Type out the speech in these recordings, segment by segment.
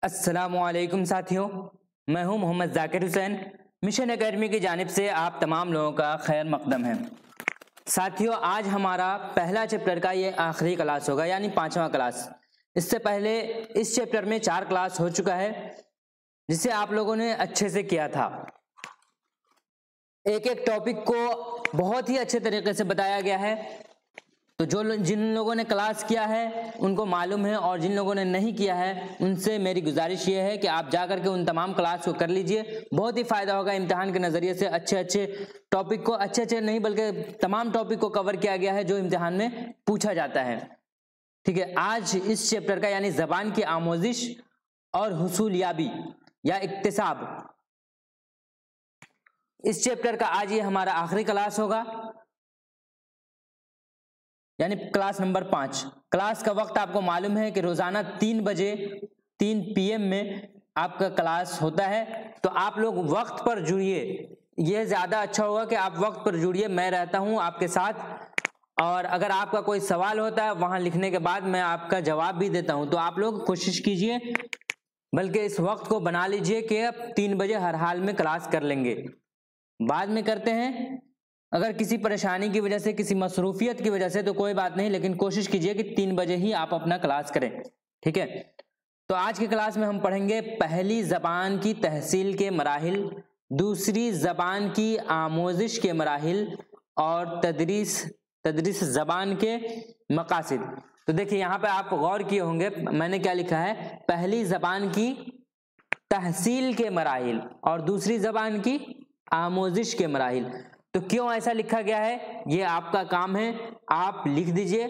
अस्सलामुअलैकुम साथियों, मैं हूं मोहम्मद जाकिर हुसैन। मिशन एकेडमी की जानिब से आप तमाम लोगों का खैर मकदम है। साथियों, आज हमारा पहला चैप्टर का ये आखिरी क्लास होगा, यानी 5वां क्लास। इससे पहले इस चैप्टर में 4 क्लास हो चुका है, जिसे आप लोगों ने अच्छे से किया था। एक एक टॉपिक को बहुत ही अच्छे तरीके से बताया गया है। तो जिन लोगों ने क्लास किया है उनको मालूम है, और जिन लोगों ने नहीं किया है उनसे मेरी गुजारिश ये है कि आप जा करके उन तमाम क्लास को कर लीजिए। बहुत ही फ़ायदा होगा। इम्तिहान के नज़रिए से अच्छे टॉपिक को, अच्छे नहीं बल्कि तमाम टॉपिक को कवर किया गया है जो इम्तिहान में पूछा जाता है। ठीक है, आज इस चैप्टर का यानी ज़बान की आमोजिश और हुसूलियाबी या इक्तिसाब, इस चैप्टर का आज ये हमारा आखिरी क्लास होगा, यानी क्लास नंबर 5। क्लास का वक्त आपको मालूम है कि रोजाना 3 बजे 3 PM में आपका क्लास होता है। तो आप लोग वक्त पर जुड़िए, ये ज्यादा अच्छा होगा कि आप वक्त पर जुड़िए। मैं रहता हूं आपके साथ, और अगर आपका कोई सवाल होता है वहां लिखने के बाद मैं आपका जवाब भी देता हूं। तो आप लोग कोशिश कीजिए, बल्कि इस वक्त को बना लीजिए कि अब 3 बजे हर हाल में क्लास कर लेंगे। बाद में करते हैं, अगर किसी परेशानी की वजह से, किसी मसरूफियत की वजह से तो कोई बात नहीं, लेकिन कोशिश कीजिए कि 3 बजे ही आप अपना क्लास करें। ठीक है, तो आज की क्लास में हम पढ़ेंगे पहली ज़बान की तहसील के मराहिल, दूसरी ज़बान की आमोजिश के मराहिल और तदरीस ज़बान के मकासिद। तो देखिए यहाँ पे आप गौर किए होंगे, मैंने क्या लिखा है, पहली ज़बान की तहसील के मराहिल और दूसरी ज़बान की आमोजिश के मराहिल। तो क्यों ऐसा लिखा गया है, ये आपका काम है, आप लिख दीजिए,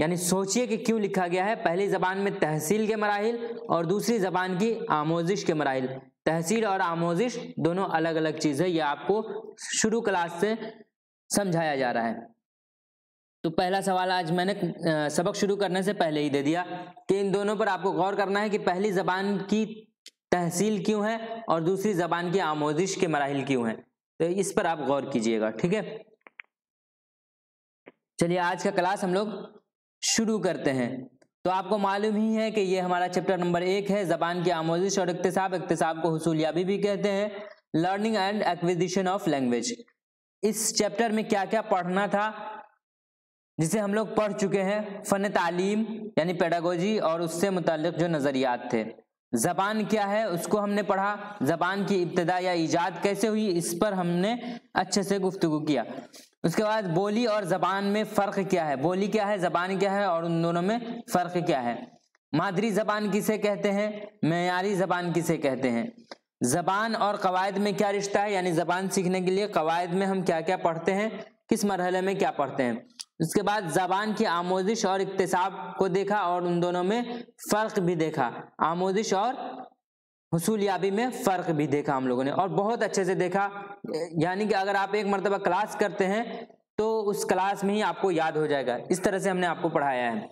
यानी सोचिए कि क्यों लिखा गया है। पहली ज़बान में तहसील के मराहिल और दूसरी ज़बान की आमोजिश के मराहिल। तहसील और आमोजिश दोनों अलग अलग चीज़ है, ये आपको शुरू क्लास से समझाया जा रहा है। तो पहला सवाल आज मैंने सबक शुरू करने से पहले ही दे दिया कि इन दोनों पर आपको गौर करना है कि पहली ज़बान की तहसील क्यों है और दूसरी ज़बान की आमोजिश के मराहिल क्यों है। तो इस पर आप गौर कीजिएगा। ठीक है, चलिए आज का क्लास हम लोग शुरू करते हैं। तो आपको मालूम ही है कि ये हमारा चैप्टर नंबर 1 है, ज़बान की आमोजिश और इक्तिसाब। इक्तिसाब को हुसूलियाबी भी कहते हैं, learning and acquisition of language. इस चैप्टर में क्या क्या पढ़ना था, जिसे हम लोग पढ़ चुके हैं। फ़न तालीम यानी पेडागोजी और उससे मुताल्लिक जो नज़रियात थे। ज़बान क्या है उसको हमने पढ़ा, ज़बान की इब्तिदा या ईजाद कैसे हुई इस पर हमने अच्छे से गुफ्तगू किया। उसके बाद बोली और ज़बान में फ़र्क क्या है, बोली क्या है, ज़बान क्या है और उन दोनों में फ़र्क क्या है। मादरी ज़बान किसे कहते हैं, मेयारी ज़बान किसे कहते हैं। ज़बान और कवायद में क्या रिश्ता है, यानी ज़बान सीखने के लिए कवायद में हम क्या क्या पढ़ते हैं, किस मरहले में क्या पढ़ते हैं। उसके बाद ज़बान की आमोजिश और इक्तिसाब को देखा और उन दोनों में फ़र्क भी देखा। आमोजिश और हुसूलियाबी में फ़र्क भी देखा हम लोगों ने, और बहुत अच्छे से देखा। यानी कि अगर आप एक मरतबा क्लास करते हैं तो उस क्लास में ही आपको याद हो जाएगा। इस तरह से हमने आपको पढ़ाया है।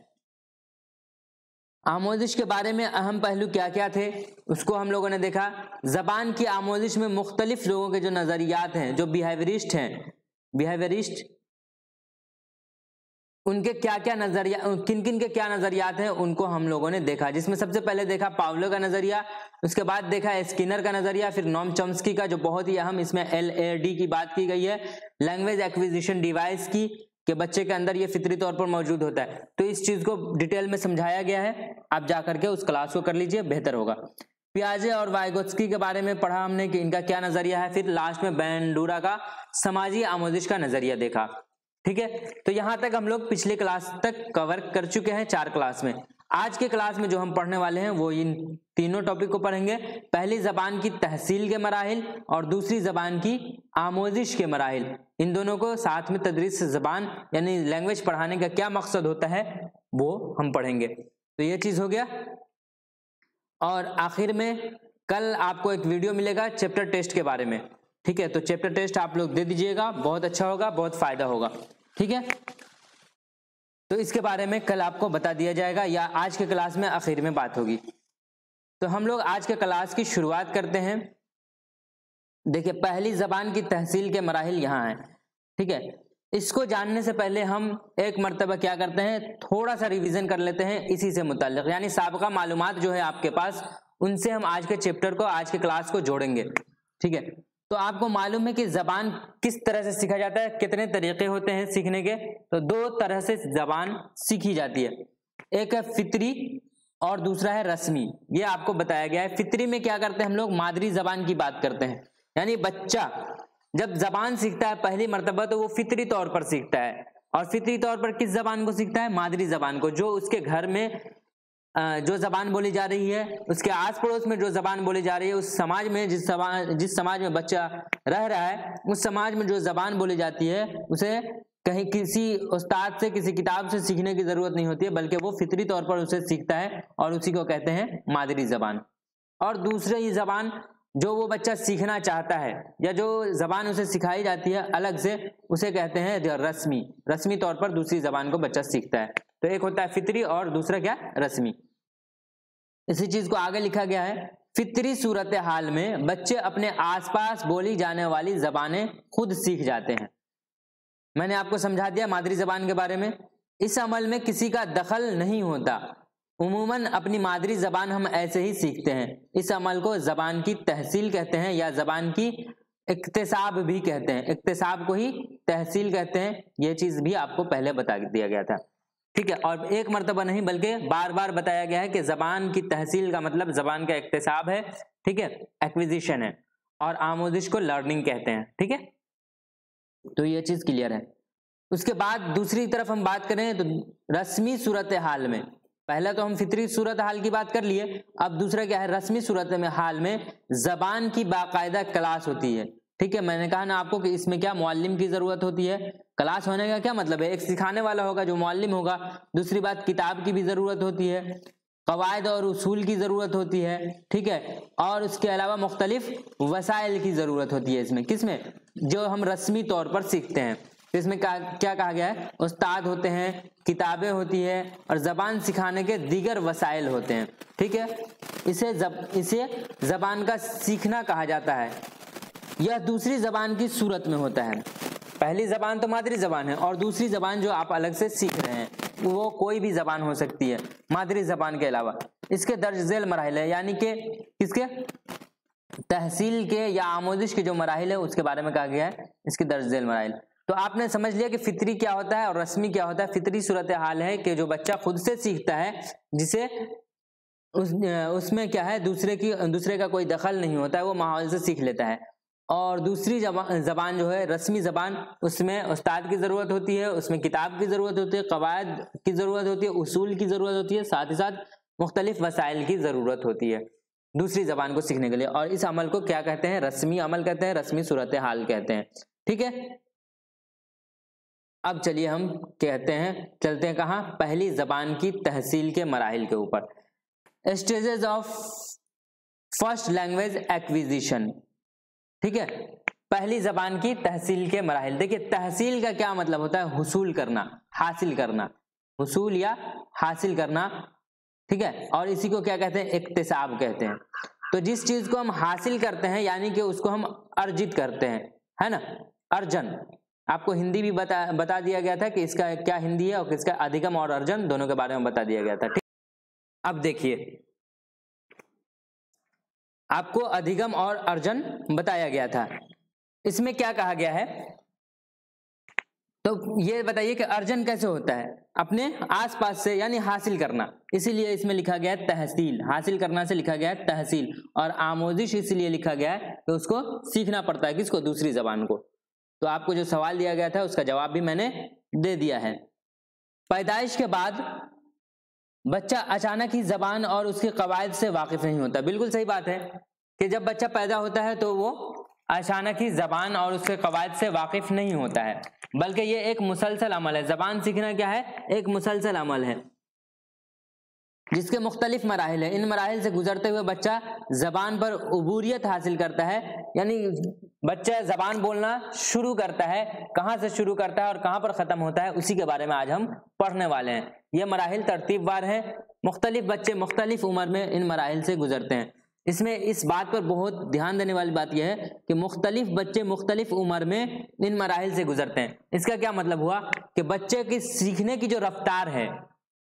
आमोजिश के बारे में अहम पहलू क्या क्या थे उसको हम लोगों ने देखा। ज़बान की आमोजिश में मुख्तलिफ लोगों के जो नज़रियात हैं, जो बिहेवियरिस्ट हैं, बिहेवियरिस्ट, उनके क्या क्या नजरिया, किन किन के क्या नजरियात हैं उनको हम लोगों ने देखा। जिसमें सबसे पहले देखा पावलो का नजरिया, उसके बाद देखा स्किनर का नजरिया, फिर नोम चॉम्स्की का जो बहुत ही अहम, इसमें LAD की बात की गई है, लैंग्वेज एक्विजिशन डिवाइस की, कि बच्चे के अंदर ये फितरी तौर पर मौजूद होता है। तो इस चीज को डिटेल में समझाया गया है, आप जा करके उस क्लास को कर लीजिए, बेहतर होगा। पियाजे और वाइगोत्स्की के बारे में पढ़ा हमने कि इनका क्या नजरिया है। फिर लास्ट में बैंडूरा का समाजी आमोजिश का नजरिया देखा। ठीक है, तो यहां तक हम लोग पिछले क्लास तक कवर कर चुके हैं 4 क्लास में। आज के क्लास में जो हम पढ़ने वाले हैं वो इन तीनों टॉपिक को पढ़ेंगे। पहली ज़बान की तहसील के मराहिल और दूसरी ज़बान की आमोजिश के मराहिल, इन दोनों को साथ में तदरीस ज़बान यानी लैंग्वेज पढ़ाने का क्या मकसद होता है वो हम पढ़ेंगे। तो ये चीज़ हो गया। और आखिर में कल आपको एक वीडियो मिलेगा चैप्टर टेस्ट के बारे में। ठीक है, तो चैप्टर टेस्ट आप लोग दे दीजिएगा, बहुत अच्छा होगा, बहुत फायदा होगा। ठीक है, तो इसके बारे में कल आपको बता दिया जाएगा या आज के क्लास में आखिर में बात होगी। तो हम लोग आज के क्लास की शुरुआत करते हैं। देखिए, पहली ज़बान की तहसील के मराहिल यहाँ है। ठीक है, इसको जानने से पहले हम एक मरतबा क्या करते हैं, थोड़ा सा रिवीजन कर लेते हैं इसी से मुताल्लिक, यानी साबिका मालूमात जो है आपके पास उनसे हम आज के चैप्टर को, आज के क्लास को जोड़ेंगे। ठीक है, तो आपको मालूम है कि जबान किस तरह से सीखा जाता है, कितने तरीके होते हैं सीखने के। तो दो तरह से जबान सीखी जाती है, एक है फितरी और दूसरा है रस्मी। ये आपको बताया गया है। फितरी में क्या करते हैं हम लोग, मादरी जबान की बात करते हैं, यानी बच्चा जब जबान सीखता है पहली मर्तबा तो वो फितरी तौर पर सीखता है। और फितरी तौर पर किस जबान को सीखता है, मादरी जबान को, जो उसके घर में जो जबान बोली जा रही है, उसके आस पड़ोस में जो जबान बोली जा रही है, उस समाज में जिस समाज में बच्चा रह रहा है, उस समाज में जो जबान बोली जाती है उसे कहीं किसी उस्ताद से, किसी किताब से सीखने की जरूरत नहीं होती है, बल्कि वो फितरी तौर पर उसे सीखता है और उसी को कहते हैं मादरी जबान। और दूसरी जबान जो वो बच्चा सीखना चाहता है या जो जबान उसे सिखाई जाती है अलग से, उसे कहते हैं रस्मी। रस्मी तौर पर दूसरी जबान को बच्चा सीखता है। तो एक होता है फितरी और दूसरा क्या, रस्मी। इसी चीज को आगे लिखा गया है, फितरी सूरत हाल में बच्चे अपने आसपास बोली जाने वाली जबानें खुद सीख जाते हैं। मैंने आपको समझा दिया मादरी जबान के बारे में। इस अमल में किसी का दखल नहीं होता, उमूमन अपनी मादरी जबान हम ऐसे ही सीखते हैं। इस अमल को जबान की तहसील कहते हैं या जबान की इक्तिसाब भी कहते हैं। इक्तिसाब को ही तहसील कहते हैं। यह चीज भी आपको पहले बता दिया गया था। ठीक है, और एक मर्तबा नहीं बल्कि बार बार बताया गया है कि जबान की तहसील का मतलब जबान का इक्तिसाब है। ठीक है, एक्विजिशन है, और आमोजिश को लर्निंग कहते हैं। ठीक है, तो ये चीज क्लियर है। उसके बाद दूसरी तरफ हम बात करें तो रस्मी सूरत हाल में, पहला तो हम फितरी सूरत हाल की बात कर लिए, अब दूसरा क्या है, रस्मी सूरत में हाल में जबान की बाकायदा क्लास होती है। ठीक है, मैंने कहा ना आपको कि इसमें क्या मुअल्लिम की जरूरत होती है। क्लास होने का क्या मतलब है, एक सिखाने वाला होगा जो मुअल्लिम होगा। दूसरी बात, किताब की भी जरूरत होती है, कवायद और उसूल की जरूरत होती है। ठीक है, और उसके अलावा मुख्तलिफ वसाइल की जरूरत होती है इसमें, किसमें, जो हम रस्मी तौर पर सीखते हैं। तो इसमें क्या कहा गया है, उस्ताद होते हैं, किताबें होती है और जबान सिखाने के दीगर वसाइल होते हैं। ठीक है, इसे जबान का सीखना कहा जाता है। यह दूसरी जबान की सूरत में होता है। पहली जबान तो मादरी जबान है, और दूसरी जबान जो आप अलग से सीख रहे हैं वो कोई भी जबान हो सकती है मादरी जबान के अलावा। इसके दर्ज झेल मराहिल है, यानी कि किसके, तहसील के या आमोजिश के जो मराहिल है उसके बारे में कहा गया है, इसके दर्ज झेल मराहिल। तो आपने समझ लिया कि फितरी क्या होता है और रस्मी क्या होता है। फितरी सूरत हाल है कि जो बच्चा खुद से सीखता है, जिसे उसमें क्या है, दूसरे का कोई दखल नहीं होता है, वो माहौल से सीख लेता है। और दूसरी जबान जो है रस्मी जबान, उसमें उस्ताद की जरूरत होती है, उसमें किताब की जरूरत होती है, कवायद की जरूरत होती है, उसूल की जरूरत होती है, साथ ही साथ मुख्तलिफ वसाइल की जरूरत होती है दूसरी जबान को सीखने के लिए। और इस अमल को क्या कहते हैं, रस्मी अमल कहते हैं, रस्मी सूरत हाल कहते हैं। ठीक है, अब चलिए हम चलते हैं कहाँ, पहली जबान की तहसील के मराहिल के ऊपर। Stages of first language acquisition. ठीक है, पहली जबान की तहसील के मराहिल। देखिए, तहसील का क्या मतलब होता है, हुसूल करना, हासिल करना, हुसूल या हासिल करना। ठीक है, और इसी को क्या कहते हैं, इक्तिसाब कहते हैं। तो जिस चीज को हम हासिल करते हैं यानी कि उसको हम अर्जित करते हैं, है ना, अर्जन। आपको हिंदी भी बता दिया गया था कि इसका क्या हिंदी है, और किसका अधिगम और अर्जन दोनों के बारे में बता दिया गया था। ठीक, अब देखिए आपको अधिगम और अर्जन बताया गया था। इसमें क्या कहा गया है, तो ये बताइए कि अर्जन कैसे होता है, अपने आसपास से, यानी हासिल करना। इसीलिए इसमें लिखा गया है तहसील, हासिल करना से लिखा गया है तहसील। और आमोजिश इसलिए लिखा गया है कि उसको सीखना पड़ता है, किसको, दूसरी जबान को। तो आपको जो सवाल दिया गया था उसका जवाब भी मैंने दे दिया है। पैदाइश के बाद बच्चा अचानक ही जबान और उसके कवायद से वाकिफ नहीं होता। बिल्कुल सही बात है कि जब बच्चा पैदा होता है तो वो अचानक ही जबान और उसके कवायद से वाकिफ नहीं होता है, बल्कि ये एक मुसलसल अमल है। जबान सीखना क्या है, एक मुसलसल अमल है जिसके मुख्तलिफ मराहिल है। इन मराहिल से गुजरते हुए बच्चा जबान पर उबूरियत हासिल करता है, यानी बच्चा जबान बोलना शुरू करता है। कहाँ से शुरू करता है और कहाँ पर ख़त्म होता है, उसी के बारे में आज हम पढ़ने वाले हैं। ये मराहिल तरतीबवार है, मुख्तलिफ बच्चे मुख्तलिफ उम्र में इन मराहिल से गुजरते हैं। इसमें इस बात पर बहुत ध्यान देने वाली बात यह है कि मुख्तलिफ बच्चे मुख्तलिफ उम्र में इन मराहिल से गुजरते हैं। इसका क्या मतलब हुआ कि बच्चे की सीखने की जो रफ्तार है,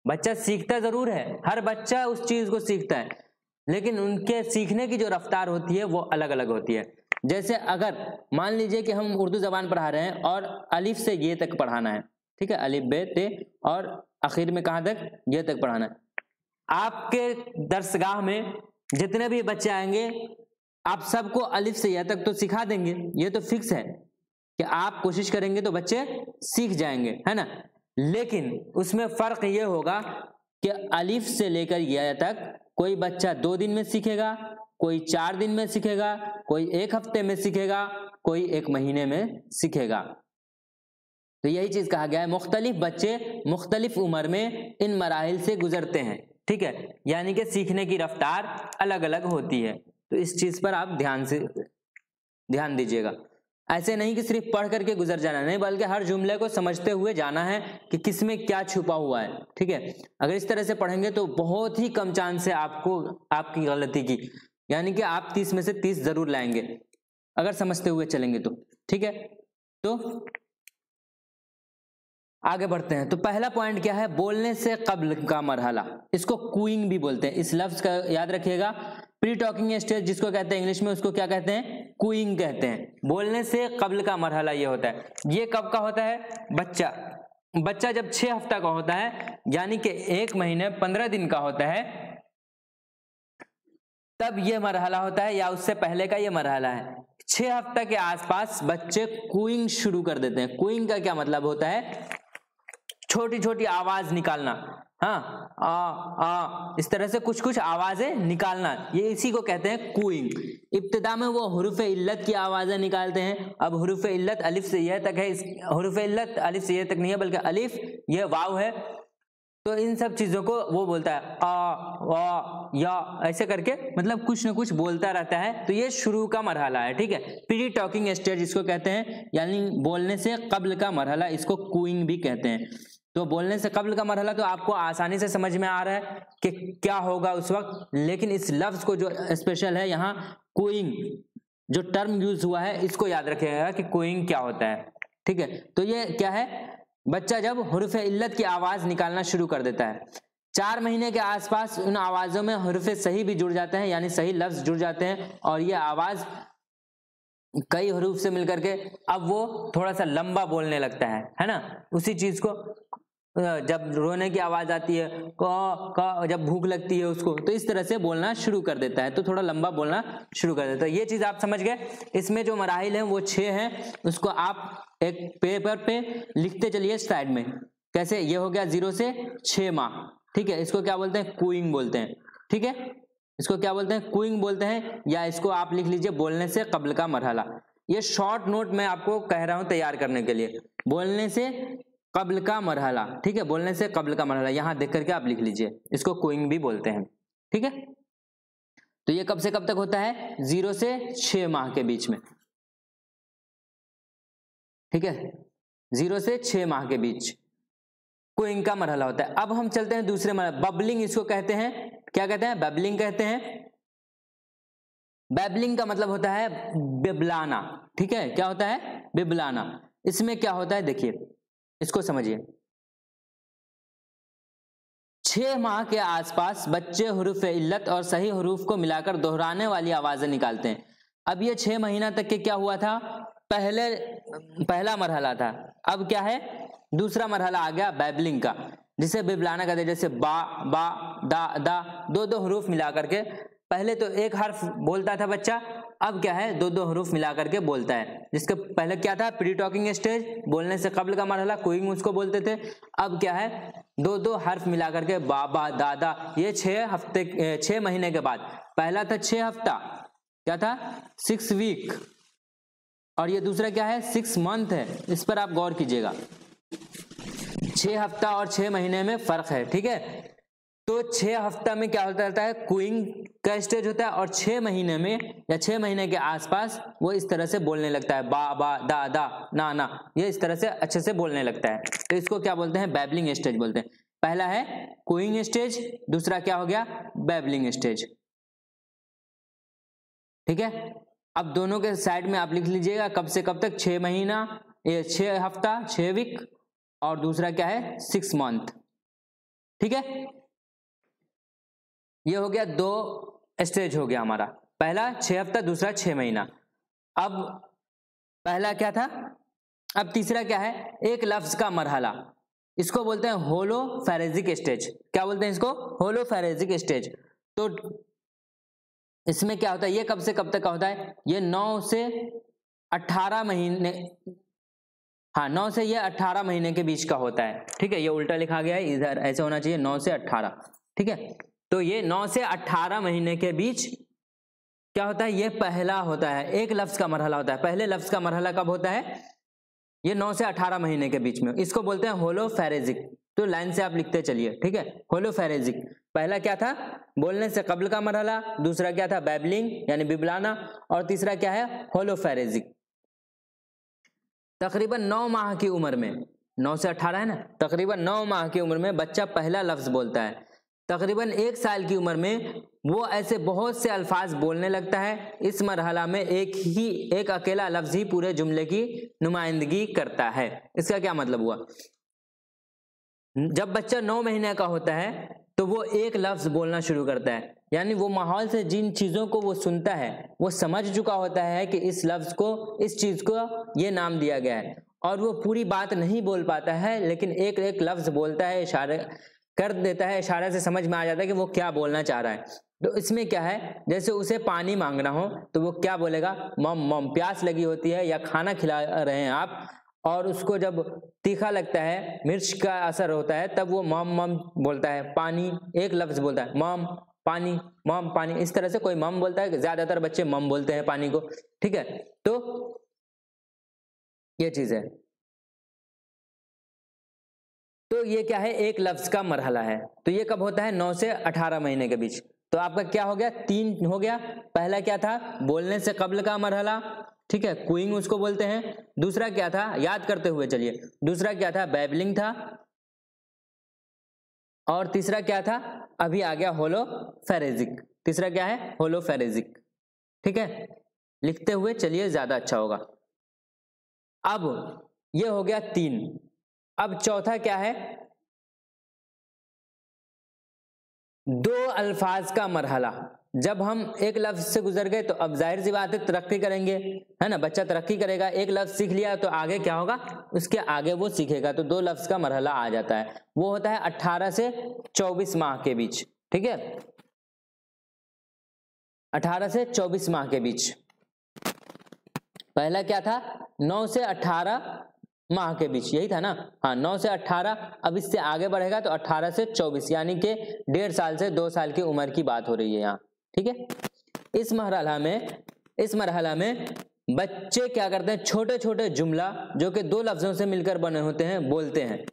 बच्चा सीखता जरूर है, हर बच्चा उस चीज को सीखता है, लेकिन उनके सीखने की जो रफ्तार होती है वो अलग अलग होती है। जैसे अगर मान लीजिए कि हम उर्दू जबान पढ़ा रहे हैं और अलिफ से ये तक पढ़ाना है, ठीक है, अलिफ बे ते, और आखिर में कहाँ तक, ये तक पढ़ाना है। आपके दरसगाह में जितने भी बच्चे आएंगे आप सबको अलिफ से ये तक तो सिखा देंगे, ये तो फिक्स है कि आप कोशिश करेंगे तो बच्चे सीख जाएंगे, है ना। लेकिन उसमें फर्क ये होगा कि अलिफ से लेकर ये तक कोई बच्चा 2 दिन में सीखेगा, कोई 4 दिन में सीखेगा, कोई 1 हफ्ते में सीखेगा, कोई 1 महीने में सीखेगा। तो यही चीज कहा गया है, मुख्तलिफ बच्चे मुख्तलिफ उम्र में इन मराहिल से गुजरते हैं, ठीक है, यानी कि सीखने की रफ्तार अलग अलग होती है। तो इस चीज पर आप ध्यान दीजिएगा। ऐसे नहीं कि सिर्फ पढ़ करके गुजर जाना, नहीं, बल्कि हर जुमले को समझते हुए जाना है कि किसमें क्या छुपा हुआ है, ठीक है। अगर इस तरह से पढ़ेंगे तो बहुत ही कम चांस है आपको आपकी गलती की, यानी कि आप 30 में से 30 जरूर लाएंगे अगर समझते हुए चलेंगे तो, ठीक है। तो आगे बढ़ते हैं। तो पहला पॉइंट क्या है, बोलने से कब्ल का मरहला, इसको कूइंग भी बोलते हैं। इस लफ्ज का याद रखिएगा, प्री टॉकिंग स्टेज जिसको कहते हैं इंग्लिश में, उसको क्या कहते हैं, कूइंग कहते हैं। बोलने से कब्ल का मरहला ये होता है। ये कब का होता है, बच्चा जब 6 हफ्ता का होता है, यानी कि 1 महीने 15 दिन का होता है, तब ये मरहला होता है, या उससे पहले का ये मरहला है। 6 हफ्ता के आसपास बच्चे कूइंग शुरू कर देते हैं। कूइंग का क्या मतलब होता है, छोटी छोटी आवाज निकालना, हाँ, आ, इस तरह से कुछ कुछ आवाजें निकालना, ये इसी को कहते हैं कूइंग। इब्तिदा में वो हुरूफ इल्लत की आवाजें निकालते हैं। अब हुरूफ इल्लत अलिफ से यह तक है, हुरूफ इल्लत अलिफ से यह तक नहीं है, बल्कि अलिफ ये वाव है, तो इन सब चीजों को वो बोलता है आ वा या, ऐसे करके मतलब कुछ न कुछ बोलता रहता है। तो ये शुरू का मरहला है, ठीक है, प्री टॉकिंग स्टेज इसको कहते हैं, यानी बोलने से कब्ल का मरहला, इसको कूइंग भी कहते हैं। तो बोलने से कब्ल का मरहला तो आपको आसानी से समझ में आ रहा है कि क्या होगा उस वक्त, लेकिन इस लफ्ज को जो स्पेशल है यहाँ कूइंग जो टर्म यूज हुआ है, इसको याद रखिएगा कि कूइंग क्या होता है, ठीक है। तो ये क्या है, बच्चा जब हुरूफ इल्लत की आवाज निकालना शुरू कर देता है, 4 महीने के आसपास उन आवाजों में हुरूफ सही भी जुड़ जाते हैं, यानी सही लफ्ज जुड़ जाते हैं, और ये आवाज कई हुरूफ से मिलकर के अब वो थोड़ा सा लंबा बोलने लगता है ना। उसी चीज को जब रोने की आवाज आती है, का जब भूख लगती है उसको, तो इस तरह से बोलना शुरू कर देता है, तो थोड़ा लंबा बोलना शुरू कर देता है। ये चीज आप समझ गए। इसमें जो मराहिल हैं वो 6 हैं, उसको आप एक पेपर पे लिखते चलिए साइड में। कैसे, ये हो गया 0 से 6 माह, ठीक है, इसको क्या बोलते हैं, कूइंग बोलते हैं, ठीक है, इसको क्या बोलते हैं, कूइंग बोलते हैं, या इसको आप लिख लीजिए बोलने से कब्ल का मरहला। ये शॉर्ट नोट मैं आपको कह रहा हूं तैयार करने के लिए, बोलने से कब्ल का मरहला, ठीक है, बोलने से कब्ल का मरहला, यहां देख करके आप लिख लीजिए, इसको कूइंग भी बोलते हैं, ठीक है। तो ये कब से कब तक होता है, 0 से 6 माह के बीच में, ठीक है, 0 से 6 माह के बीच कूइंग का मरहला होता है। अब हम चलते हैं दूसरे मरहले, बबलिंग इसको कहते हैं। क्या कहते हैं, बबलिंग कहते हैं। बैबलिंग का मतलब होता है बिबलाना, ठीक है, क्या होता है, बिबलाना। इसमें क्या होता है, देखिए इसको समझिए। 6 माह के आसपास बच्चे हुरूफ इल्लत और सही हुरूफ को मिलाकर दोहराने वाली आवाजें निकालते हैं। अब ये 6 महीना तक के क्या हुआ था, पहला मरहला था। अब क्या है, दूसरा मरहला आ गया बैबलिंग का, जिसे बिबलाना कहते हैं। जैसे बा बा दा दा, 2-2 हुरूफ मिला करके, पहले तो एक हर्फ बोलता था बच्चा, अब क्या है 2-2 हुरूफ मिला करके बोलता है। जिसके पहले क्या था, प्री टॉकिंग स्टेज, बोलने से कब्ल का मरहला, कूइंग उसको बोलते थे। अब क्या है, 2-2 हर्फ मिला करके बाबा दादा। ये 6 महीने के बाद, पहला था 6 हफ्ता, क्या था 6 वीक, और ये दूसरा क्या है 6 मंथ है। इस पर आप गौर कीजिएगा, 6 हफ्ता और 6 महीने में फर्क है, ठीक है। तो 6 हफ्ता में क्या होता रहता है, कूइंग का स्टेज होता है, और 6 महीने में या 6 महीने के आसपास वो इस तरह से बोलने लगता है, बा बा दा दा ना ना, ये इस तरह से अच्छे से बोलने लगता है। तो इसको क्या बोलते हैं, बैबलिंग स्टेज बोलते हैं। पहला है कूइंग स्टेज, दूसरा क्या हो गया, बैबलिंग स्टेज, ठीक है। अब दोनों के साइड में आप लिख लीजिएगा कब से कब तक, 6 महीना, ये 6 हफ्ता 6 वीक, और दूसरा क्या है 6 मंथ, ठीक है। ये हो गया 2 स्टेज हो गया हमारा। पहला 6 हफ्ता, दूसरा 6 महीना। अब पहला क्या था, अब तीसरा क्या है, एक लफ्ज का मरहला, इसको बोलते हैं होलोफेरेजिक स्टेज। क्या बोलते हैं इसको, होलोफेरेजिक स्टेज। तो इसमें क्या होता है, ये कब से कब तक का होता है, ये 9 से 18 महीने, हाँ 9 से ये 18 महीने के बीच का होता है। ठीक है, ये उल्टा लिखा गया है, इधर ऐसे होना चाहिए 9 से 18। ठीक है, तो ये 9 से 18 महीने के बीच क्या होता है, ये पहला होता है, एक लफ्ज का मरहला होता है। पहले लफ्ज का मरहला कब होता है, ये 9 से 18 महीने के बीच में, इसको बोलते हैं होलोफेरेजिक। तो लाइन से आप लिखते चलिए। ठीक है, होलोफेरेजिक पहला क्या था, बोलने से कबल का मरहला, दूसरा क्या था बैबलिंग यानी बिबलाना, और तीसरा क्या है होलोफेरेजिक। तकरीबन 9 माह की उम्र में, 9 से 18 है ना, तकरीबन 9 माह की उम्र में बच्चा पहला लफ्ज बोलता है। तकरीबन 1 साल की उम्र में वो ऐसे बहुत से अल्फाज बोलने लगता है। इस मरहला में एक अकेला लफ्ज ही पूरे जुमले की नुमाइंदगी करता है। इसका क्या मतलब हुआ, जब बच्चा 9 महीने का होता है तो वो एक लफ्ज बोलना शुरू करता है, यानी वो माहौल से जिन चीजों को वो सुनता है वो समझ चुका होता है कि इस लफ्ज को, इस चीज को ये नाम दिया गया है, और वो पूरी बात नहीं बोल पाता है, लेकिन एक एक लफ्ज बोलता है, इशारे कर देता है, इशारे से समझ में आ जाता है कि वो क्या बोलना चाह रहा है। तो इसमें क्या है, जैसे उसे पानी मांगना हो तो वो क्या बोलेगा, मम मम, प्यास लगी होती है या खाना खिला रहे हैं आप, और उसको जब तीखा लगता है, मिर्च का असर होता है, तब वो मम मम बोलता है। पानी एक लफ्ज बोलता है, मम पानी, मम पानी, इस तरह से कोई मम बोलता है, ज्यादातर बच्चे मम बोलते हैं पानी को। ठीक है, तो ये चीज है। तो ये क्या है, एक लफ्ज का मरहला है। तो ये कब होता है, 9 से 18 महीने के बीच। तो आपका क्या हो गया, 3 हो गया। पहला क्या था, बोलने से कब्ल का मरहला, ठीक है, कुइंग उसको बोलते हैं। दूसरा क्या था, याद करते हुए चलिए, दूसरा क्या था, बैबलिंग था। और तीसरा क्या था, अभी आ गया होलोफेरेजिक। तीसरा क्या है, होलोफेरेजिक। ठीक है, लिखते हुए चलिए, ज्यादा अच्छा होगा। अब ये हो गया 3। अब चौथा क्या है, 2 अल्फाज का मरहला। जब हम एक लफ्ज से गुजर गए तो अब जाहिर सी बात है तरक्की करेंगे, है ना, बच्चा तरक्की करेगा। एक लफ्ज सीख लिया तो आगे क्या होगा, उसके आगे वो सीखेगा। तो 2 लफ्ज का मरहला आ जाता है, वो होता है 18 से 24 माह के बीच। ठीक है, 18 से 24 माह के बीच। पहला क्या था, 9 से 18 माह के बीच, यही था ना, हाँ 9 से 18। अब इससे आगे बढ़ेगा तो 18 से 24, यानी कि 1.5 साल से 2 साल की उम्र की बात हो रही है यहाँ। ठीक है, इस मरहला में बच्चे क्या करते हैं, छोटे छोटे जुमला जो कि 2 लफ्जों से मिलकर बने होते हैं बोलते हैं।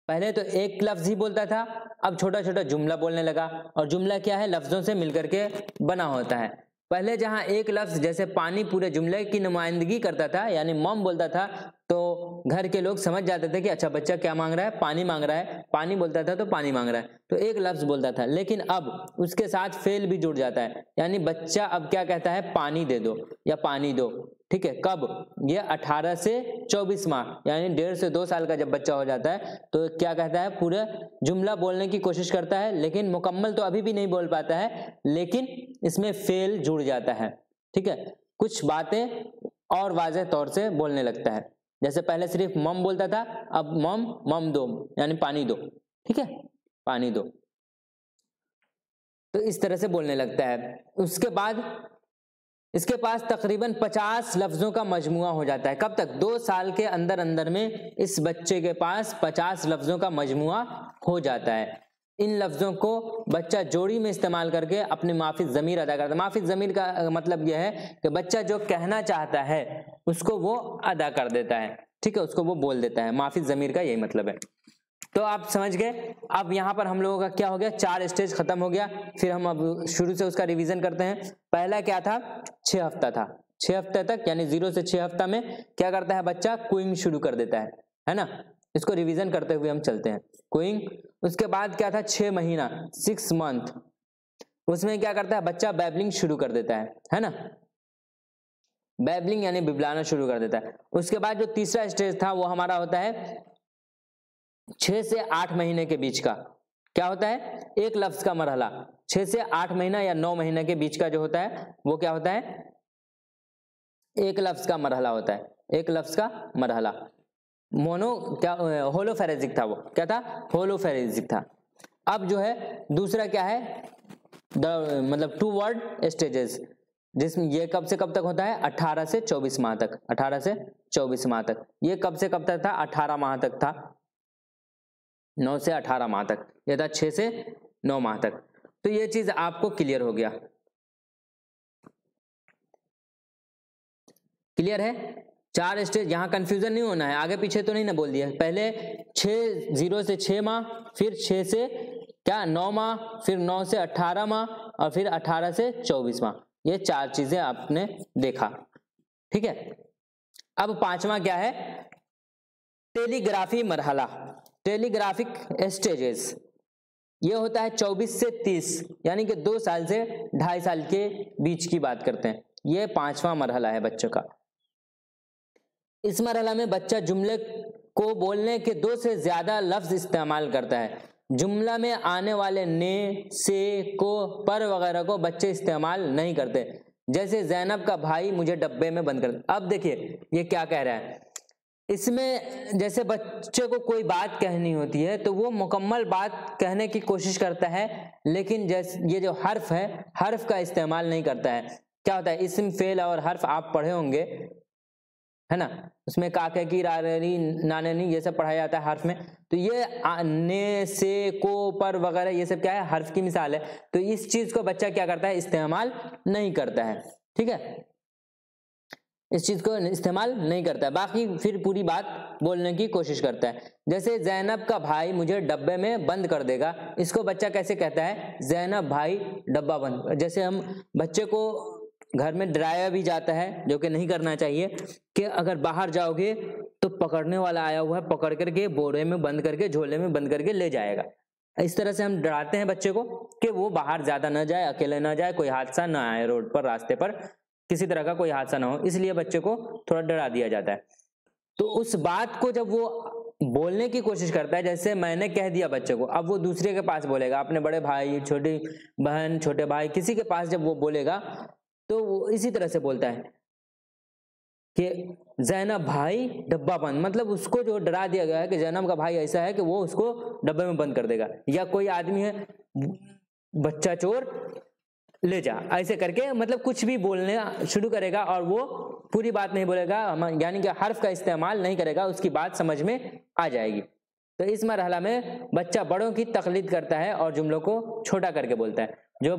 पहले तो एक लफ्ज ही बोलता था, अब छोटा छोटा जुमला बोलने लगा। और जुमला क्या है, लफ्जों से मिलकर के बना होता है। पहले जहां एक लफ्ज जैसे पानी पूरे जुमले की नुमाइंदगी करता था, यानी मम बोलता था, तो घर के लोग समझ जाते थे कि अच्छा बच्चा क्या मांग रहा है, पानी मांग रहा है। पानी बोलता था तो पानी मांग रहा है, तो एक लफ्ज बोलता था। लेकिन अब उसके साथ फेल भी जुड़ जाता है, यानी बच्चा अब क्या कहता है, पानी दे दो या पानी दो। ठीक है, कब, ये 18 से 24 माह, यानी 1.5 से 2 साल का जब बच्चा हो जाता है तो क्या कहता है, पूरे जुमला बोलने की कोशिश करता है, लेकिन मुकम्मल तो अभी भी नहीं बोल पाता है, लेकिन इसमें फेल जुड़ जाता है। ठीक है, कुछ बातें और वाज़ेह तौर से बोलने लगता है। जैसे पहले सिर्फ मम बोलता था, अब मम मम दो, यानी पानी दो। ठीक है, पानी दो, तो इस तरह से बोलने लगता है। उसके बाद इसके पास तकरीबन 50 लफ्जों का मजमुआ हो जाता है। कब तक, 2 साल के अंदर अंदर में इस बच्चे के पास 50 लफ्जों का मजमुआ हो जाता है। इन लफ्जों को बच्चा जोड़ी में इस्तेमाल करके अपनी माफी ज़मीर अदा करता है। माफी ज़मीर का मतलब यह है कि बच्चा जो कहना चाहता है उसको वो अदा कर देता है। ठीक है, उसको वो बोल देता है। माफी ज़मीर का यही मतलब है। तो आप समझ गए। अब यहाँ पर हम लोगों का क्या हो गया, 4 स्टेज खत्म हो गया। फिर हम अब शुरू से उसका रिवीजन करते हैं। पहला क्या था, 6 हफ्ता था। 6 हफ्ते तक यानी 0 से 6 हफ्ता में क्या करता है बच्चा, कुइंग शुरू कर देता है ना। इसको रिवीजन करते हुए हम चलते हैं। कुइंग, उसके बाद क्या था, 6 महीना 6 मंथ, उसमें क्या करता है बच्चा, बैबलिंग शुरू कर देता है ना। बैबलिंग यानी बिबलाना शुरू कर देता है। उसके बाद जो तीसरा स्टेज था वो हमारा होता है 6 से 8 महीने के बीच का। क्या होता है? एक लफ्ज का मरहला 6 से 8 महीना या 9 महीने के बीच का जो होता है वो क्या होता है? एक लफ्ज का मरहला होता है, एक लफ्ज का मरहला। मोनो क्या होलोफेरेजिक था, वो क्या था? होलोफेरेजिक था। अब जो है दूसरा क्या है? मतलब 2 वर्ड स्टेजेस, जिसमें ये कब से कब तक होता है? 18 से 24 माह तक। 18 से 24 माह तक। ये कब से कब तक था? 18 माह तक था। 9 से 18 माह तक। ये था 6 से 9 माह तक। तो ये चीज आपको क्लियर हो गया। क्लियर है? 4 स्टेज, यहां कंफ्यूजन नहीं होना है, आगे पीछे तो नहीं ना बोल दिया। पहले 0 से 6 माह, फिर 6 से क्या 9 माह, फिर 9 से 18 माह, और फिर 18 से 24 माह। ये 4 चीजें आपने देखा, ठीक है। अब 5वां क्या है? टेलीग्राफी मरहला, टेलीग्राफिक स्टेजेस। ये होता है 24 से 30, यानी कि 2 साल से 2.5 साल के बीच की बात करते हैं। ये 5वां मरहला है बच्चों का। इस मरहला में बच्चा जुमले को बोलने के 2 से ज्यादा लफ्ज इस्तेमाल करता है। जुमला में आने वाले ने, से, को, पर वगैरह को बच्चे इस्तेमाल नहीं करते। जैसे जैनब का भाई मुझे डब्बे में बंद कर। अब देखिए ये क्या कह रहा है, इसमें जैसे बच्चे को कोई बात कहनी होती है तो वो मुकम्मल बात कहने की कोशिश करता है, लेकिन जैसे ये जो हर्फ है, हर्फ का इस्तेमाल नहीं करता है। क्या होता है? इस्म, फेल और हर्फ आप पढ़े होंगे, है ना? उसमें काके की, रारेनी, नानेनी, ये सब पढ़ाया जाता है हर्फ में। तो ये ने, से, को, पर वगैरह ये सब क्या है? हर्फ की मिसाल है। तो इस चीज को बच्चा क्या करता है? इस्तेमाल नहीं करता है, ठीक है। इस चीज को इस्तेमाल नहीं करता है, बाकी फिर पूरी बात बोलने की कोशिश करता है। जैसे जैनब का भाई मुझे डब्बे में बंद कर देगा, इसको बच्चा कैसे कहता है? जैनब भाई डब्बा बंद। जैसे हम बच्चे को घर में डराया भी जाता है, जो कि नहीं करना चाहिए, कि अगर बाहर जाओगे तो पकड़ने वाला आया हुआ है, पकड़ करके बोरे में बंद करके, झोले में बंद करके ले जाएगा। इस तरह से हम डराते हैं बच्चे को कि वो बाहर ज्यादा न जाए, अकेले न जाए, कोई हादसा ना आए रोड पर, रास्ते पर किसी तरह का कोई हादसा ना हो, इसलिए बच्चे को थोड़ा डरा दिया जाता है। तो उस बात को जब वो बोलने की कोशिश करता है, जैसे मैंने कह दिया बच्चे को, अब वो दूसरे के पास बोलेगा, अपने बड़े भाई, छोटी बहन, छोटे भाई, किसी के पास जब वो बोलेगा तो वो इसी तरह से बोलता है कि जैनब भाई डब्बा बंद। मतलब उसको जो डरा दिया गया है कि जैनब का भाई ऐसा है कि वो उसको डब्बे में बंद कर देगा। या कोई आदमी है, बच्चा चोर, ले जा, ऐसे करके मतलब कुछ भी बोलने शुरू करेगा और वो पूरी बात नहीं बोलेगा, यानी कि हर्फ का इस्तेमाल नहीं करेगा, उसकी बात समझ में आ जाएगी। तो इस मरहला में बच्चा बड़ों की तकलीद करता है और जुमलों को छोटा करके बोलता है। जो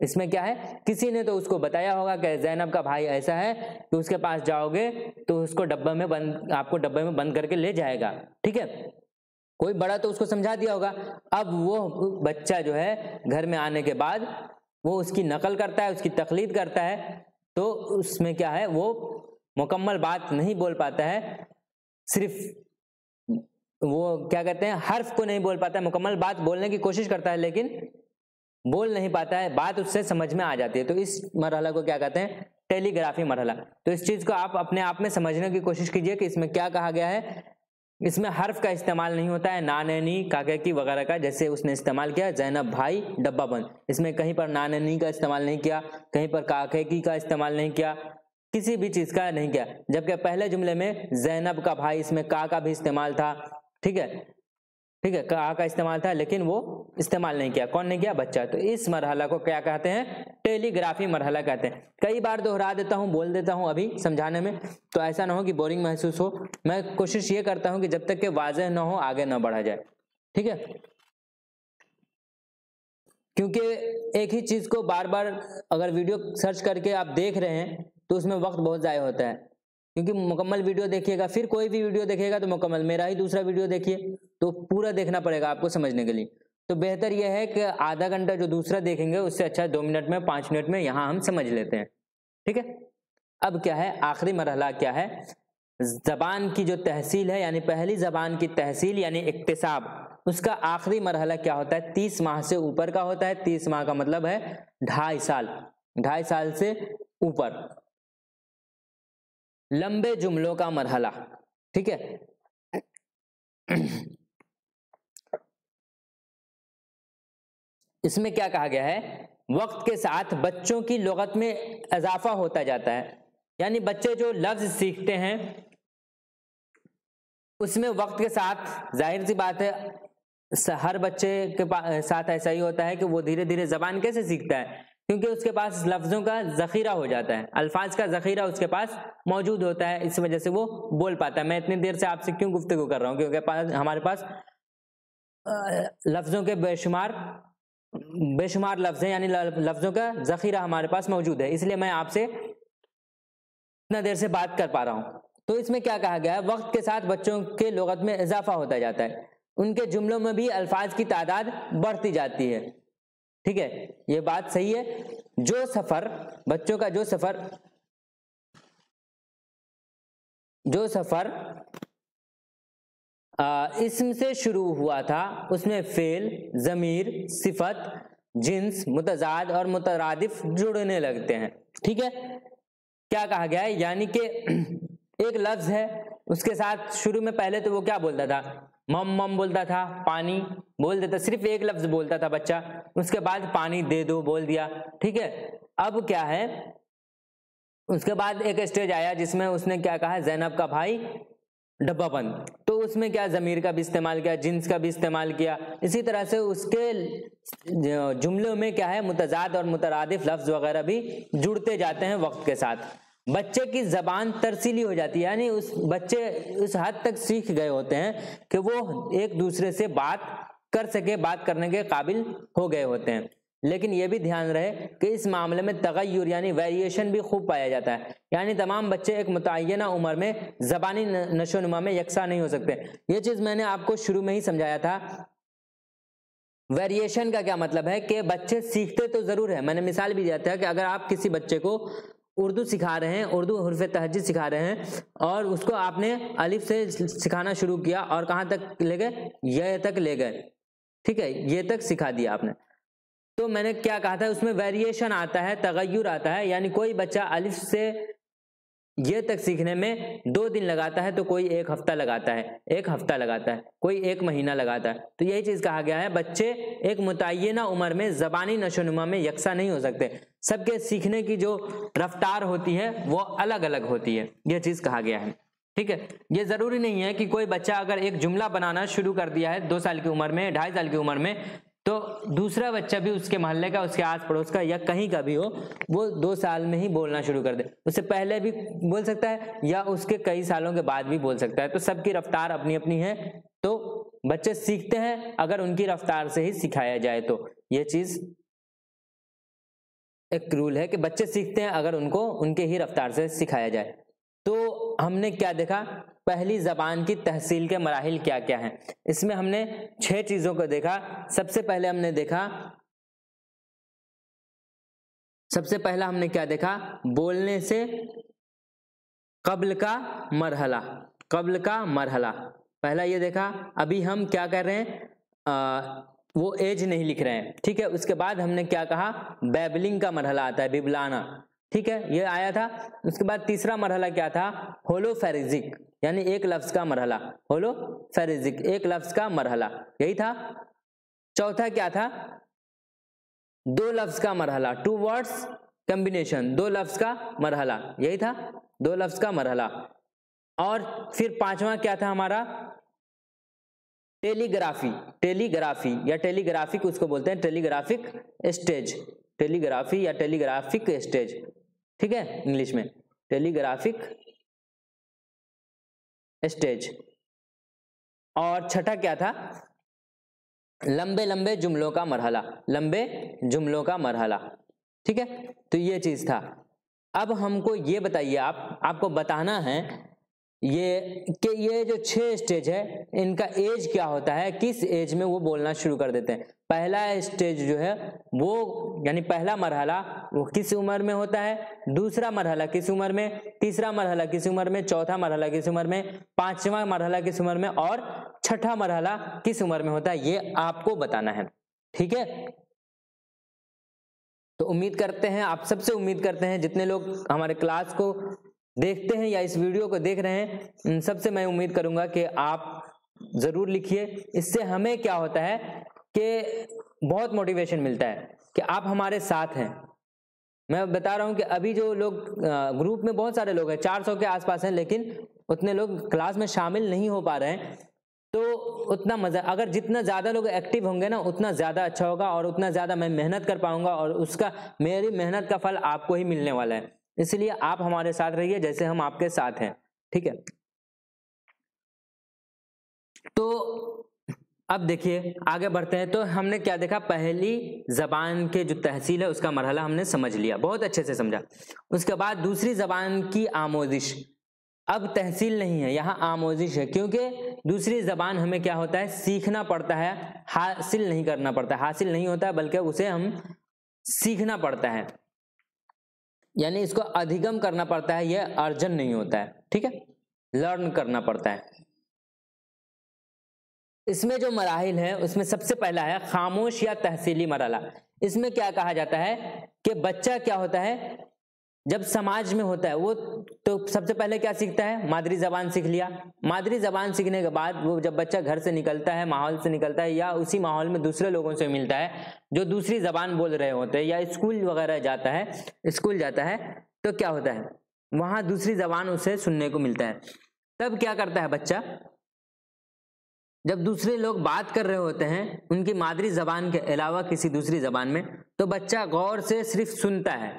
इसमें क्या है, किसी ने तो उसको बताया होगा कि जैनब का भाई ऐसा है कि उसके पास जाओगे तो उसको डब्बे में बंद, आपको डब्बे में बंद करके ले जाएगा, ठीक है। कोई बड़ा तो उसको समझा दिया होगा। अब वो बच्चा जो है घर में आने के बाद वो उसकी नकल करता है, उसकी तकलीद करता है, तो उसमें क्या है, वो मुकम्मल बात नहीं बोल पाता है, सिर्फ वो क्या कहते हैं, हर्फ को नहीं बोल पाता है। मुकम्मल बात बोलने की कोशिश करता है लेकिन बोल नहीं पाता है, बात उससे समझ में आ जाती है। तो इस मरहला को क्या कहते हैं? टेलीग्राफी मरहला। तो इस चीज को आप अपने आप में समझने की कोशिश कीजिए कि इसमें क्या कहा गया है। इसमें हर्फ का इस्तेमाल नहीं होता है, नानैनी, काके की वगैरह का, जैसे उसने इस्तेमाल किया जैनब भाई डब्बा बंद। इसमें कहीं पर नानैनी का इस्तेमाल नहीं किया, कहीं पर काके की का इस्तेमाल नहीं किया, किसी भी चीज का नहीं किया। जबकि पहले जुमले में जैनब का भाई, इसमें का भी इस्तेमाल था, ठीक है, ठीक है, का इस्तेमाल था, लेकिन वो इस्तेमाल नहीं किया। कौन नहीं किया? बच्चा। तो इस मरहला को क्या कहते हैं? टेलीग्राफी मरहला कहते हैं। कई बार दोहरा देता हूं, बोल देता हूं अभी समझाने में, तो ऐसा ना हो कि बोरिंग महसूस हो। मैं कोशिश ये करता हूं कि जब तक के वाज़ेह ना हो आगे ना बढ़ा जाए, ठीक है। क्योंकि एक ही चीज को बार बार अगर वीडियो सर्च करके आप देख रहे हैं तो उसमें वक्त बहुत ज़ाया होता है। क्योंकि मुकम्मल वीडियो देखिएगा, फिर कोई भी वीडियो देखिएगा तो मुकम्मल, मेरा ही दूसरा वीडियो देखिए तो पूरा देखना पड़ेगा आपको समझने के लिए। तो बेहतर यह है कि आधा घंटा जो दूसरा देखेंगे उससे अच्छा 2 मिनट में, 5 मिनट में यहाँ हम समझ लेते हैं, ठीक है। अब क्या है, आखिरी मरहला क्या है? जबान की जो तहसील है, यानी पहली जबान की तहसील यानी इक्तिसाब, उसका आखिरी मरहला क्या होता है? 30 माह से ऊपर का होता है। 30 माह का मतलब है 2.5 साल, 2.5 साल से ऊपर। लंबे जुमलों का मरहला, ठीक है। इसमें क्या कहा गया है, वक्त के साथ बच्चों की लुगत में इजाफा होता जाता है, यानी बच्चे जो लफ्ज सीखते हैं उसमें वक्त के साथ, जाहिर सी बात है हर बच्चे के साथ ऐसा ही होता है कि वो धीरे धीरे जबान कैसे सीखता है, क्योंकि उसके पास लफ्जों का जखीरा हो जाता है, अल्फाज का जखीरा उसके पास मौजूद होता है, इस वजह से वो बोल पाता है। मैं इतनी देर से आपसे क्यों गुफ्तगू कर रहा हूँ, क्योंकि हमारे पास लफ्जों के बेशुमार लफ्ज हैं, यानी लफ्जों का जखीरा हमारे पास मौजूद है, इसलिए मैं आपसे इतना देर से बात कर पा रहा हूँ। तो इसमें क्या कहा गया है, वक्त के साथ बच्चों के लुगत में इजाफा होता जाता है, उनके जुमलों में भी अल्फाज की तादाद बढ़ती जाती है। ठीक है, ये बात सही है। जो सफर बच्चों का जो सफर इसम से शुरू हुआ था उसमें फेल, जमीर, सिफत, जिन्स, मुतजाद और मुतरादिफ जुड़ने लगते हैं। ठीक है, क्या कहा गया है, यानी कि एक लफ्ज है, उसके साथ शुरू में पहले तो वो क्या बोलता था, मम मम बोलता था, पानी बोल देता, सिर्फ एक लफ्ज बोलता था बच्चा, उसके बाद पानी दे दो बोल दिया। ठीक है, अब क्या है, उसके बाद एक स्टेज आया जिसमें उसने क्या कहा, ज़ैनब का भाई डब्बा बंद, तो उसमें क्या ज़मीर का भी इस्तेमाल किया, जिन्स का भी इस्तेमाल किया। इसी तरह से उसके जुमलों में क्या है, मुतजाद और मुतरादिफ लफ्ज वगैरह भी जुड़ते जाते हैं वक्त के साथ। बच्चे की जबान तरसीली हो जाती है, यानी उस बच्चे उस हद तक सीख गए होते हैं कि वो एक दूसरे से बात कर सके, बात करने के काबिल हो गए होते हैं। लेकिन यह भी ध्यान रहे कि इस मामले में तगय्युर यानी वेरिएशन भी खूब पाया जाता है, यानी तमाम बच्चे एक मुतय्यना उम्र में ज़बानी नशोनुमा में यकसा नहीं हो सकते। ये चीज़ मैंने आपको शुरू में ही समझाया था। वेरिएशन का क्या मतलब है कि बच्चे सीखते तो ज़रूर है, मैंने मिसाल भी दिया था कि अगर आप किसी बच्चे को उर्दू सिखा रहे हैं, उर्दू हुर्फ तहज्जुद सिखा रहे हैं, और उसको आपने अलिफ से सिखाना शुरू किया और कहाँ तक ले गए, ये तक ले गए। ठीक है, ये तक सिखा दिया आपने, तो मैंने क्या कहा था, उसमें वेरिएशन आता है, तगय्युर आता है, यानी कोई बच्चा अलिफ से ये तक सीखने में 2 दिन लगाता है तो कोई 1 हफ्ता लगाता है, 1 हफ्ता लगाता है, कोई 1 महीना लगाता है। तो यही चीज़ कहा गया है, बच्चे एक मुतय्यना उम्र में ज़बानी नशोनुमा में यकसा नहीं हो सकते, सबके सीखने की जो रफ्तार होती है वो अलग अलग होती है, यह चीज़ कहा गया है। ठीक है, ये ज़रूरी नहीं है कि कोई बच्चा अगर एक जुमला बनाना शुरू कर दिया है 2 साल की उम्र में, 2.5 साल की उम्र में, तो दूसरा बच्चा भी उसके मोहल्ले का, उसके आस पड़ोस का या कहीं का भी हो, वो 2 साल में ही बोलना शुरू कर दे, उससे पहले भी बोल सकता है या उसके कई सालों के बाद भी बोल सकता है। तो सबकी रफ्तार अपनी अपनी है, तो बच्चे सीखते हैं अगर उनकी रफ्तार से ही सिखाया जाए। तो ये चीज एक रूल है कि बच्चे सीखते हैं अगर उनको उनके ही रफ्तार से सिखाया जाए। तो हमने क्या देखा, पहली जबान की तहसील के मराहिल क्या क्या हैं, इसमें हमने 6 चीजों को देखा। सबसे पहले हमने क्या देखा, बोलने से कब्ल का मरहला, पहला ये देखा। अभी हम क्या कर रहे हैं, वो एज नहीं लिख रहे हैं, ठीक है। उसके बाद हमने क्या कहा, बैबलिंग का मरहला आता है, बिबलाना, ठीक है, ये आया था। उसके बाद तीसरा मरहला क्या था, होलोफेरिजिक, यानी एक लफ्ज का मरहला, होलोफेरिजिक, एक लफ्ज का मरहला, यही था। चौथा क्या था, 2 लफ्ज का मरहला, 2 वर्ड्स कॉम्बिनेशन, 2 लफ्ज का मरहला, यही था, 2 लफ्ज का मरहला। और फिर 5वां क्या था हमारा, टेलीग्राफी या टेलीग्राफिक, उसको बोलते हैं टेलीग्राफिक स्टेज, टेलीग्राफी या टेलीग्राफिक स्टेज, ठीक है, इंग्लिश में टेलीग्राफिक स्टेज। और छठा क्या था, लंबे जुमलों का मरहला, ठीक है। तो ये चीज था। अब हमको ये बताइए, आपको बताना है ये जो 6 स्टेज है, इनका एज क्या होता है, किस एज में वो बोलना शुरू कर देते हैं। पहला स्टेज जो है वो, यानी पहला मरहला वो किस उम्र में होता है, दूसरा मरहला किस उम्र में, तीसरा मरहला किस उम्र में, चौथा मरहला किस उम्र में, 5वां मरहला किस उम्र में, और छठा मरहला किस उम्र में होता है, ये आपको बताना है, ठीक है। तो उम्मीद करते हैं, आप सबसे उम्मीद करते हैं, जितने लोग हमारे क्लास को देखते हैं या इस वीडियो को देख रहे हैं, उन सबसे मैं उम्मीद करूंगा कि आप जरूर लिखिए। इससे हमें क्या होता है कि बहुत मोटिवेशन मिलता है कि आप हमारे साथ हैं। मैं बता रहा हूं कि अभी जो लोग ग्रुप में बहुत सारे लोग हैं, 400 के आसपास हैं, लेकिन उतने लोग क्लास में शामिल नहीं हो पा रहे हैं। तो उतना मजा, अगर जितना ज्यादा लोग एक्टिव होंगे ना उतना ज्यादा अच्छा होगा और उतना ज्यादा मैं मेहनत कर पाऊंगा और उसका, मेरी मेहनत का फल आपको ही मिलने वाला है। इसलिए आप हमारे साथ रहिए जैसे हम आपके साथ हैं, ठीक है। तो अब देखिए आगे बढ़ते हैं। तो हमने क्या देखा, पहली जबान के जो तहसील है उसका मरहला हमने समझ लिया, बहुत अच्छे से समझा। उसके बाद दूसरी जबान की आमोजिश, अब तहसील नहीं है, यहाँ आमोजिश है, क्योंकि दूसरी जबान हमें क्या होता है, सीखना पड़ता है, हासिल नहीं करना पड़ता। हासिल नहीं होता है बल्कि उसे हम सीखना पड़ता है, यानी इसको अधिगम करना पड़ता है, यह अर्जन नहीं होता है, ठीक है, लर्न करना पड़ता है। इसमें जो मराहिल है उसमें सबसे पहला है खामोश या तहसीली मरहला। इसमें क्या कहा जाता है कि बच्चा क्या होता है, जब समाज में होता है वो तो सबसे पहले क्या सीखता है, मादरी जबान सीख लिया। मादरी जबान सीखने के बाद वो जब बच्चा घर से निकलता है, माहौल से निकलता है, या उसी माहौल में दूसरे लोगों से मिलता है जो दूसरी जबान बोल रहे होते हैं, या स्कूल वगैरह जाता है, स्कूल जाता है, तो क्या होता है वहां दूसरी जबान उसे सुनने को मिलता है। तब क्या करता है बच्चा, जब दूसरे लोग बात कर रहे होते हैं उनकी मादरी जबान के अलावा किसी दूसरी जबान में, तो बच्चा गौर से सिर्फ सुनता है,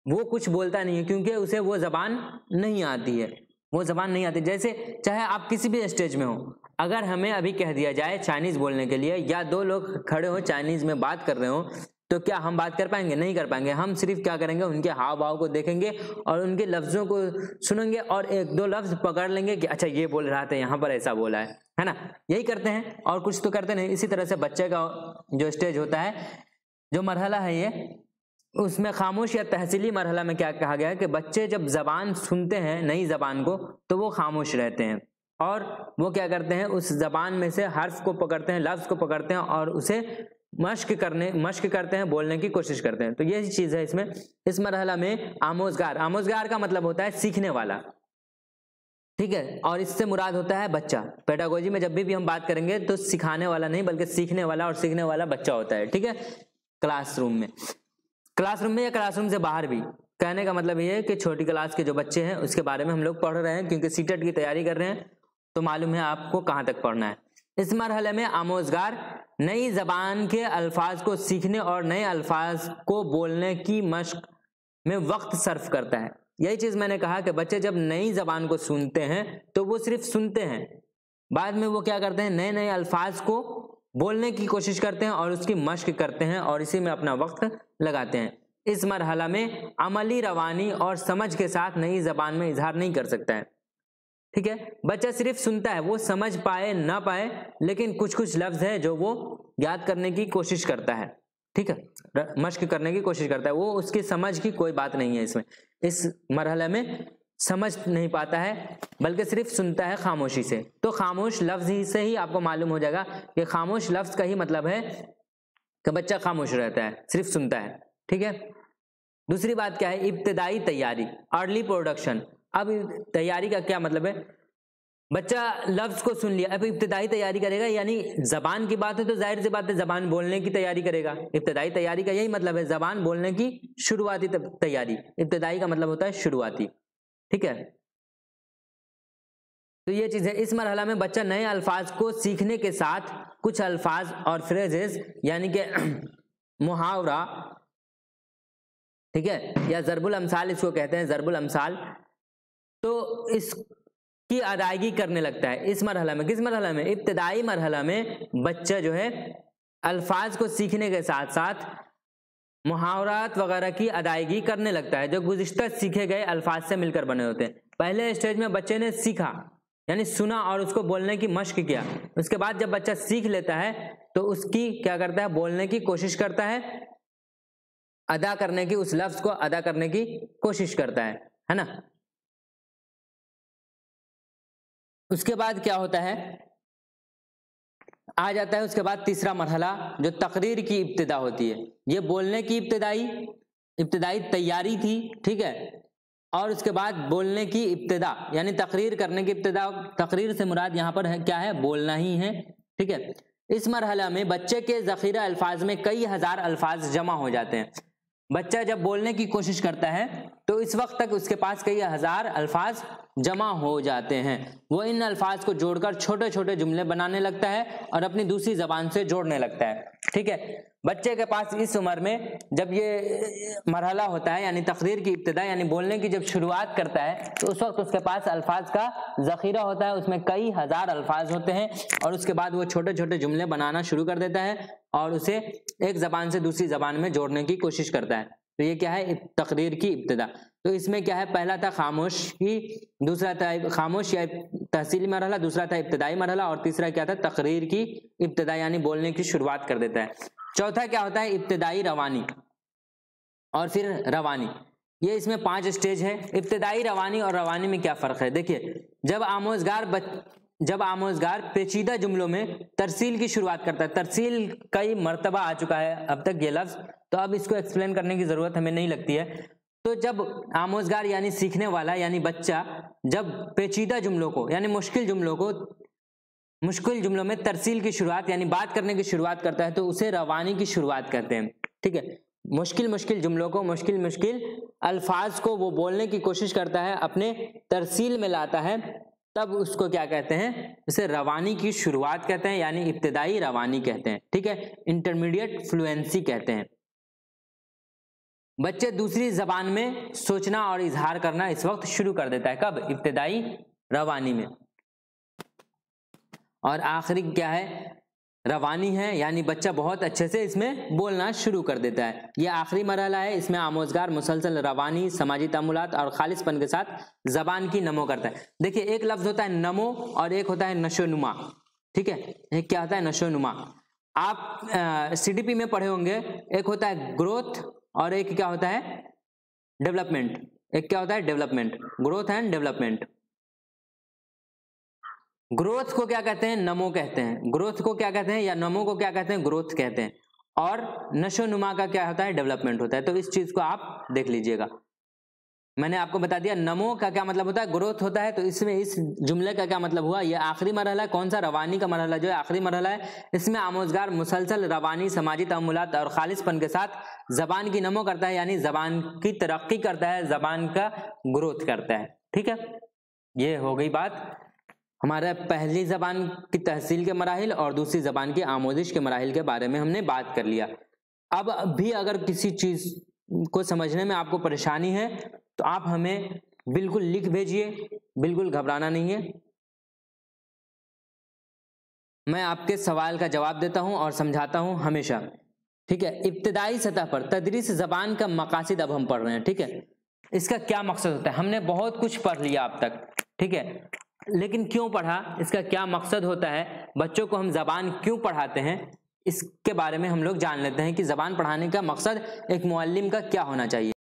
वो कुछ बोलता नहीं है, क्योंकि उसे वो जबान नहीं आती है, वो जबान नहीं आती। जैसे चाहे आप किसी भी स्टेज में हो, अगर हमें अभी कह दिया जाए चाइनीज बोलने के लिए, या दो लोग खड़े हो चाइनीज में बात कर रहे हो, तो क्या हम बात कर पाएंगे? नहीं कर पाएंगे। हम सिर्फ क्या करेंगे, उनके हाव भाव को देखेंगे और उनके लफ्जों को सुनेंगे और एक दो लफ्ज पकड़ लेंगे कि अच्छा ये बोल रहा था, यहाँ पर ऐसा बोला है ना, यही करते हैं और कुछ तो करते नहीं। इसी तरह से बच्चे का जो स्टेज होता है, जो मरहला है ये, उसमें खामोश या तहसीली मरहला में क्या कहा गया है कि बच्चे जब जबान सुनते हैं नई जबान को, तो वो खामोश रहते हैं और वो क्या करते हैं, उस जबान में से हर्फ को पकड़ते हैं, लफ्ज को पकड़ते हैं और उसे मश्क करते हैं, बोलने की कोशिश करते हैं। तो यही चीज है इसमें। इस मरहला में आमोजगार, आमोजगार का मतलब होता है सीखने वाला, ठीक है, और इससे मुराद होता है बच्चा। पेडागोजी में जब भी हम बात करेंगे तो सिखाने वाला नहीं बल्कि सीखने वाला, और सीखने वाला बच्चा होता है, ठीक है। क्लासरूम में या क्लासरूम से बाहर भी, कहने का मतलब ये है कि छोटी क्लास के जो बच्चे हैं उसके बारे में हम लोग पढ़ रहे हैं, क्योंकि सीटेट की तैयारी कर रहे हैं तो मालूम है आपको कहाँ तक पढ़ना है। इस मरहले में आमोजगार नई जबान के अल्फाज को सीखने और नए अल्फाज को बोलने की मशक में वक्त सर्फ करता है। यही चीज मैंने कहा कि बच्चे जब नई जबान को सुनते हैं तो वो सिर्फ सुनते हैं, बाद में वो क्या करते हैं, नए नए अल्फाज को बोलने की कोशिश करते हैं और उसकी मशक करते हैं और इसी में अपना वक्त लगाते हैं। इस मरहला में अमली रवानी और समझ के साथ नई जबान में इजहार नहीं कर सकता है, ठीक है। बच्चा सिर्फ सुनता है, वो समझ पाए ना पाए, लेकिन कुछ कुछ लफ्ज है जो वो याद करने की कोशिश करता है, ठीक है, मश्क करने की कोशिश करता है। वो उसकी समझ की कोई बात नहीं है इसमें। इस मरहले में समझ नहीं पाता है बल्कि सिर्फ सुनता है खामोशी से। तो खामोश लफ्ज ही से ही आपको मालूम हो जाएगा कि खामोश लफ्ज का ही मतलब है कि बच्चा खामोश रहता है, सिर्फ सुनता है, ठीक है। दूसरी बात क्या है, इब्तिदाई तैयारी, अर्ली प्रोडक्शन। अब तैयारी का क्या मतलब है, बच्चा लफ्ज को सुन लिया, अब इब्तिदाई तैयारी करेगा, यानी जबान की बात है तो जाहिर सी बात है जबान बोलने की तैयारी करेगा। इब्तिदाई तैयारी का यही मतलब है, जबान बोलने की शुरुआती तैयारी। इब्तिदाई का मतलब होता है शुरुआती, ठीक है। तो ये चीज है। इस मरहला में बच्चा नए अल्फाज को सीखने के साथ कुछ अल्फाज और फ्रेजेस यानी कि मुहावरा, ठीक है, या जरबुल अमसाल इसको कहते हैं, जरबुल अमसाल, तो इसकी अदायगी करने लगता है इस मरहला में। किस मरहला में, इब्तिदाई मरहला में बच्चा जो है अल्फाज को सीखने के साथ साथ मुहावरात वगैरह की अदायगी करने लगता है, जो गुज़िश्ता सीखे गए अल्फाज से मिलकर बने होते हैं। पहले स्टेज में बच्चे ने सीखा यानी सुना और उसको बोलने की मश्क किया। उसके बाद जब बच्चा सीख लेता है तो उसकी क्या करता है, बोलने की कोशिश करता है, अदा करने की, उस लफ्ज को अदा करने की कोशिश करता है ना। उसके बाद क्या होता है, आ जाता है उसके बाद तीसरा मरहला जो तकरीर की इब्तिदा होती है। ये बोलने की इब्तिदाई तैयारी थी, ठीक है, और उसके बाद बोलने की इब्तिदा यानी तकरीर करने की इब्तिदा। तकरीर से मुराद यहाँ पर है क्या है, बोलना ही है, ठीक है। इस मरहला में बच्चे के ज़ख़ीरा अल्फाज में कई हजार अल्फाज जमा हो जाते हैं। बच्चा जब बोलने की कोशिश करता है तो इस वक्त तक उसके पास कई हजार अल्फाज जमा हो जाते हैं। वो इन अल्फाज को जोड़कर छोटे छोटे जुमले बनाने लगता है और अपनी दूसरी ज़बान से जोड़ने लगता है। ठीक है, बच्चे के पास इस उम्र में जब ये मरहला होता है यानी तकरीर की इब्तिदा यानी बोलने की जब शुरुआत करता है तो उस वक्त उसके पास अल्फाज का ज़ख़ीरा होता है, उसमें कई हजार अल्फाज होते हैं और उसके बाद वो छोटे छोटे जुमले बनाना शुरू कर देता है और उसे एक ज़बान से दूसरी ज़बान में जोड़ने की कोशिश करता है। तो ये क्या है, तकरीर की इब्तिदा। तो इसमें क्या है, पहला था खामोश की, दूसरा था खामोश या तहसीली मरहला, दूसरा था इब्तिदाई मरहला और तीसरा क्या था, तकरीर की इब्तिदा यानी बोलने की शुरुआत कर देता है। चौथा क्या होता है, इब्तिदाई रवानी और फिर रवानी। ये इसमें 5 स्टेज है। इब्तिदाई रवानी और रवानी में क्या फ़र्क है, देखिए जब आमोज़गार पेचीदा जुमलों में तरसील की शुरुआत करता है, तरसील कई मर्तबा आ चुका है अब तक ये लफ्ज़, तो अब इसको एक्सप्लेन करने की ज़रूरत हमें नहीं लगती है। तो जब आमोज़गार यानी सीखने वाला यानी बच्चा जब पेचीदा जुमलों को यानी मुश्किल जुमलों में तरसील की शुरुआत यानी बात करने की शुरुआत करता है तो उसे रवानी की शुरुआत कहते हैं। ठीक है, मुश्किल जुमलों को, मुश्किल अल्फाज को वो बोलने की कोशिश करता है, अपने तरसील में लाता है, तब उसको क्या कहते हैं, इसे रवानी की शुरुआत कहते हैं यानी इब्तिदाई रवानी कहते हैं। ठीक है, इंटरमीडिएट फ्लुएंसी कहते हैं। बच्चे दूसरी जबान में सोचना और इजहार करना इस वक्त शुरू कर देता है, कब, इब्तिदाई रवानी में। और आखिरी क्या है, रवानी है यानी बच्चा बहुत अच्छे से इसमें बोलना शुरू कर देता है। ये आखिरी मरहला है, इसमें आमोज़गार मुसलसल रवानी, समाजी तामुलात और खालिसपन के साथ जबान की नमो करता है। देखिए, एक लफ्ज होता है नमो और एक होता है नशोनुमा। ठीक है, एक क्या होता है, नशोनुमा। आप CDP में पढ़े होंगे, एक होता है ग्रोथ और एक क्या होता है, डेवलपमेंट। एक क्या होता है, development, growth and development. Growth को क्या कहते हैं, नमो कहते हैं। ग्रोथ को क्या कहते हैं, या नमो को क्या कहते हैं, ग्रोथ कहते हैं। और नशोनुमा का क्या होता है, डेवलपमेंट होता है। तो इस चीज को आप देख लीजिएगा। मैंने आपको बता दिया नमो का क्या मतलब होता है, ग्रोथ होता है। तो इसमें इस जुमले का क्या मतलब हुआ, ये आखिरी मरहला है, कौन सा, रवानी का मरहला जो है आखिरी मरहला है। इसमें आमोज़गार मुसलसल रवानी, समाजी तामुलात और खालिसपन के साथ जबान की नमो करता है यानी जबान की तरक्की करता है, जबान का ग्रोथ करता है। ठीक है, ये हो गई बात हमारा पहली ज़बान की तहसील के मराहिल और दूसरी ज़बान की आमोजिश के मराहिल के बारे में हमने बात कर लिया। अब भी अगर किसी चीज़ को समझने में आपको परेशानी है तो आप हमें बिल्कुल लिख भेजिए, बिल्कुल घबराना नहीं है। मैं आपके सवाल का जवाब देता हूं और समझाता हूं हमेशा। ठीक है, इब्तिदाई सतह पर तदरीस ज़बान का मकासद अब हम पढ़ रहे हैं। ठीक है, इसका क्या मकसद होता है, हमने बहुत कुछ पढ़ लिया अब तक। ठीक है, लेकिन क्यों पढ़ा, इसका क्या मकसद होता है, बच्चों को हम ज़बान क्यों पढ़ाते हैं, इसके बारे में हम लोग जान लेते हैं कि ज़बान पढ़ाने का मकसद एक मुअल्लिम का क्या होना चाहिए।